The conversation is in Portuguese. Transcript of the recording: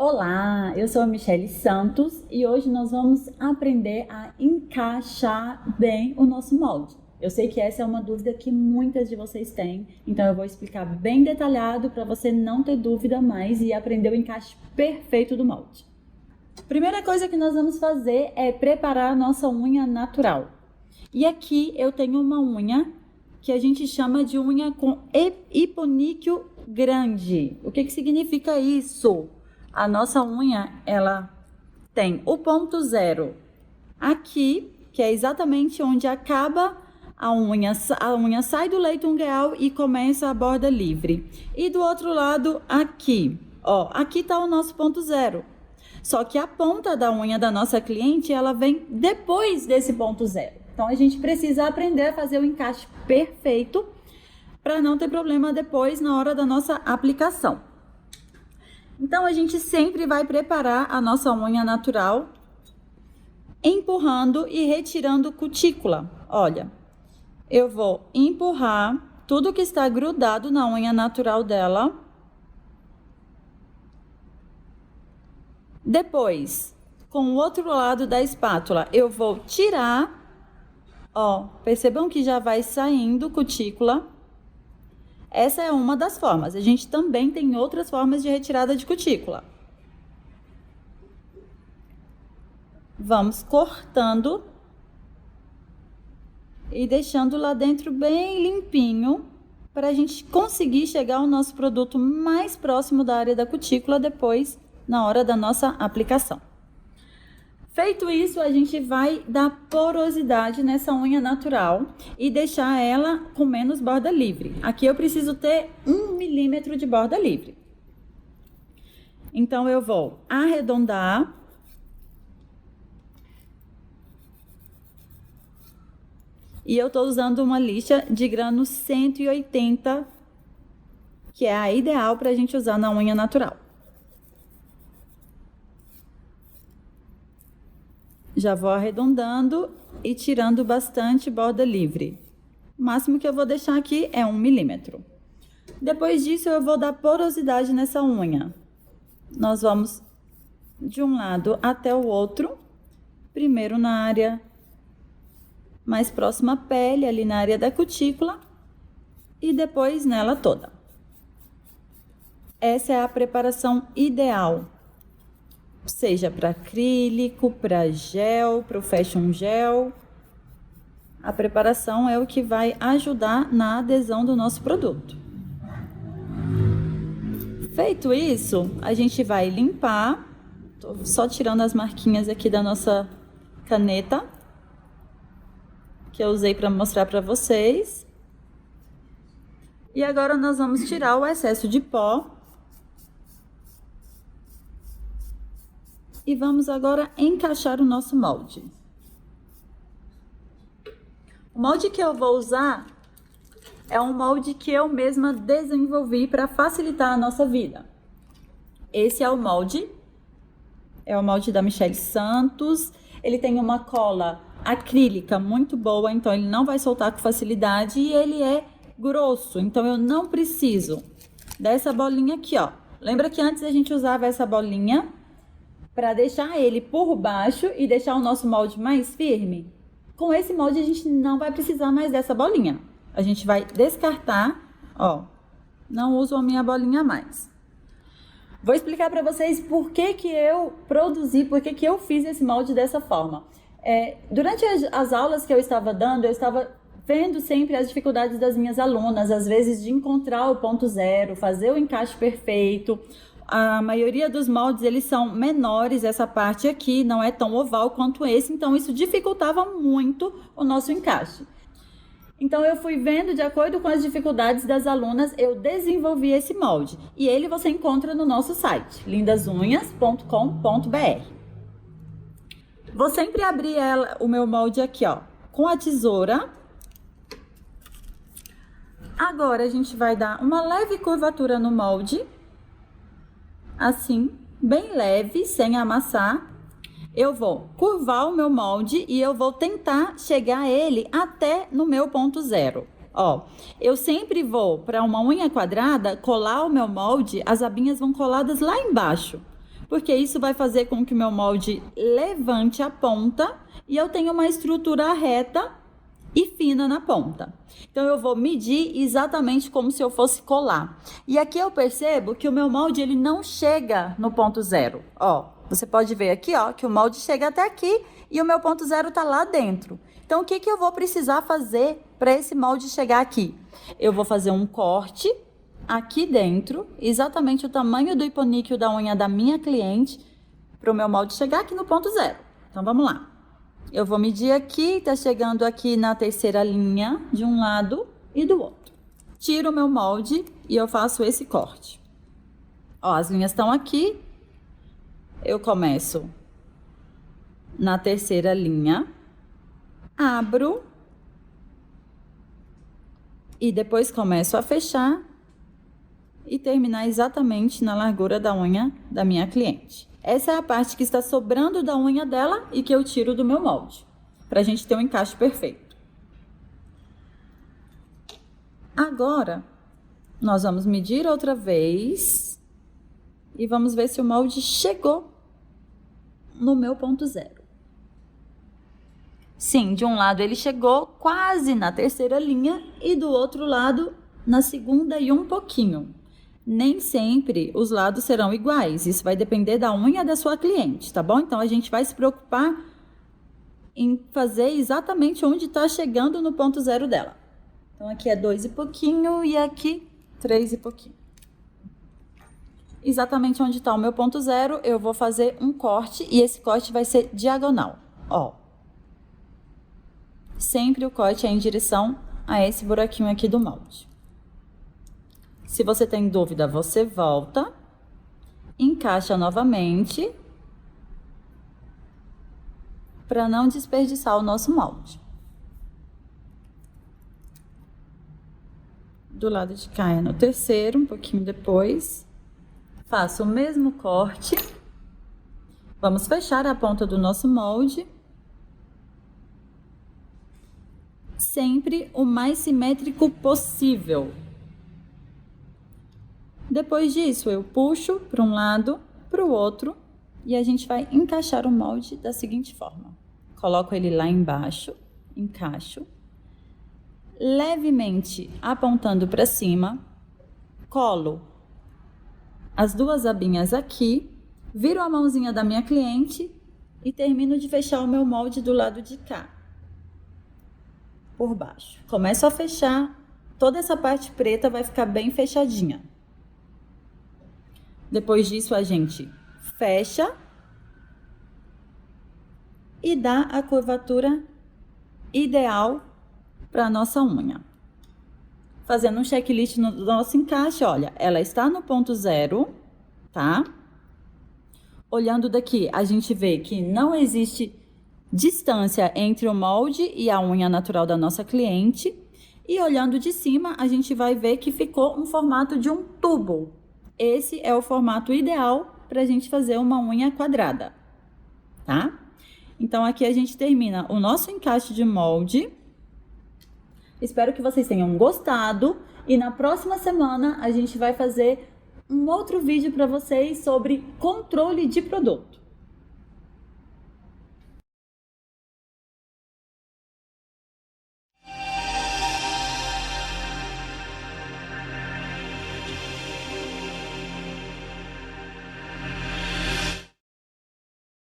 Olá, eu sou a Michele Santos e hoje nós vamos aprender a encaixar bem o nosso molde. Eu sei que essa é uma dúvida que muitas de vocês têm, então eu vou explicar bem detalhado para você não ter dúvida mais e aprender o encaixe perfeito do molde. Primeira coisa que nós vamos fazer é preparar a nossa unha natural. E aqui eu tenho uma unha que a gente chama de unha com hiponíqueo grande. O que significa isso? A nossa unha, ela tem o ponto zero aqui, que é exatamente onde acaba a unha sai do leito ungueal e começa a borda livre. E do outro lado, aqui, ó, aqui tá o nosso ponto zero. Só que a ponta da unha da nossa cliente, ela vem depois desse ponto zero. Então, a gente precisa aprender a fazer o encaixe perfeito para não ter problema depois na hora da nossa aplicação. Então, a gente sempre vai preparar a nossa unha natural, empurrando e retirando cutícula. Olha, eu vou empurrar tudo que está grudado na unha natural dela. Depois, com o outro lado da espátula, eu vou tirar, ó, percebam que já vai saindo cutícula. Essa é uma das formas. A gente também tem outras formas de retirada de cutícula. Vamos cortando e deixando lá dentro bem limpinho para a gente conseguir chegar ao nosso produto mais próximo da área da cutícula depois, na hora da nossa aplicação. Feito isso, a gente vai dar porosidade nessa unha natural e deixar ela com menos borda livre. Aqui eu preciso ter 1 milímetro de borda livre. Então, eu vou arredondar. E eu tô usando uma lixa de grano 180, que é a ideal para a gente usar na unha natural. Já vou arredondando e tirando bastante borda livre. O máximo que eu vou deixar aqui é 1 milímetro. Depois disso, eu vou dar porosidade nessa unha. Nós vamos de um lado até o outro. Primeiro na área mais próxima à pele, ali na área da cutícula. E depois nela toda. Essa é a preparação ideal. Seja para acrílico, para gel, para o fashion gel. A preparação é o que vai ajudar na adesão do nosso produto. Feito isso, a gente vai limpar. Tô só tirando as marquinhas aqui da nossa caneta, que eu usei para mostrar para vocês. E agora nós vamos tirar o excesso de pó. E vamos agora encaixar o nosso molde. O molde que eu vou usar é um molde que eu mesma desenvolvi para facilitar a nossa vida. Esse é o molde da Michele Santos. Ele tem uma cola acrílica muito boa, então ele não vai soltar com facilidade e ele é grosso, então eu não preciso dessa bolinha aqui, ó. Lembra que antes a gente usava essa bolinha para deixar ele por baixo e deixar o nosso molde mais firme? Com esse molde a gente não vai precisar mais dessa bolinha. A gente vai descartar, ó. Não uso a minha bolinha mais. Vou explicar para vocês por que eu produzi, por que eu fiz esse molde dessa forma. Durante as aulas que eu estava dando, eu estava vendo sempre as dificuldades das minhas alunas, às vezes de encontrar o ponto zero, fazer o encaixe perfeito. A maioria dos moldes, eles são menores, essa parte aqui não é tão oval quanto esse, então isso dificultava muito o nosso encaixe. Então, eu fui vendo, de acordo com as dificuldades das alunas, eu desenvolvi esse molde. E ele você encontra no nosso site, lindasunhas.com.br. Vou sempre abrir o meu molde aqui, ó, com a tesoura. Agora, a gente vai dar uma leve curvatura no molde. Assim, bem leve, sem amassar. Eu vou curvar o meu molde e eu vou tentar chegar ele até no meu ponto zero. Ó, eu sempre vou para uma unha quadrada colar o meu molde, as abinhas vão coladas lá embaixo. porque isso vai fazer com que o meu molde levante a ponta e eu tenha uma estrutura reta e fina na ponta. Então, eu vou medir exatamente como se eu fosse colar. E aqui eu percebo que o meu molde, ele não chega no ponto zero. Ó, você pode ver aqui, ó, que o molde chega até aqui e o meu ponto zero tá lá dentro. Então, o que que eu vou precisar fazer para esse molde chegar aqui? Eu vou fazer um corte aqui dentro, exatamente o tamanho do hiponíqueo da unha da minha cliente, para o meu molde chegar aqui no ponto zero. Então, vamos lá. Eu vou medir aqui, tá chegando aqui na terceira linha de um lado e do outro. Tiro o meu molde e eu faço esse corte. Ó, as linhas estão aqui. Eu começo na terceira linha, abro e depois começo a fechar e terminar exatamente na largura da unha da minha cliente. Essa é a parte que está sobrando da unha dela e que eu tiro do meu molde, para a gente ter um encaixe perfeito. Agora, nós vamos medir outra vez e vamos ver se o molde chegou no meu ponto zero. Sim, de um lado ele chegou quase na terceira linha e do outro lado na segunda e um pouquinho. Nem sempre os lados serão iguais, isso vai depender da unha da sua cliente, tá bom? Então, a gente vai se preocupar em fazer exatamente onde está chegando no ponto zero dela. Então, aqui é 2 e pouquinho e aqui 3 e pouquinho. Exatamente onde está o meu ponto zero, eu vou fazer um corte e esse corte vai ser diagonal, ó. Sempre o corte é em direção a esse buraquinho aqui do molde. Se você tem dúvida, você volta, encaixa novamente, para não desperdiçar o nosso molde. Do lado de cá é no terceiro, um pouquinho depois. Faço o mesmo corte. Vamos fechar a ponta do nosso molde. Sempre o mais simétrico possível. Depois disso, eu puxo para um lado, para o outro, e a gente vai encaixar o molde da seguinte forma. Coloco ele lá embaixo, encaixo, levemente apontando para cima, colo as duas abinhas aqui, viro a mãozinha da minha cliente e termino de fechar o meu molde do lado de cá, por baixo. Começo a fechar, toda essa parte preta vai ficar bem fechadinha. Depois disso, a gente fecha e dá a curvatura ideal para a nossa unha. Fazendo um checklist no nosso encaixe, olha, ela está no ponto zero, tá? Olhando daqui, a gente vê que não existe distância entre o molde e a unha natural da nossa cliente. E olhando de cima, a gente vai ver que ficou um formato de um tubo. Esse é o formato ideal para a gente fazer uma unha quadrada, tá? Então, aqui a gente termina o nosso encaixe de molde. Espero que vocês tenham gostado. E na próxima semana, a gente vai fazer um outro vídeo para vocês sobre controle de produto.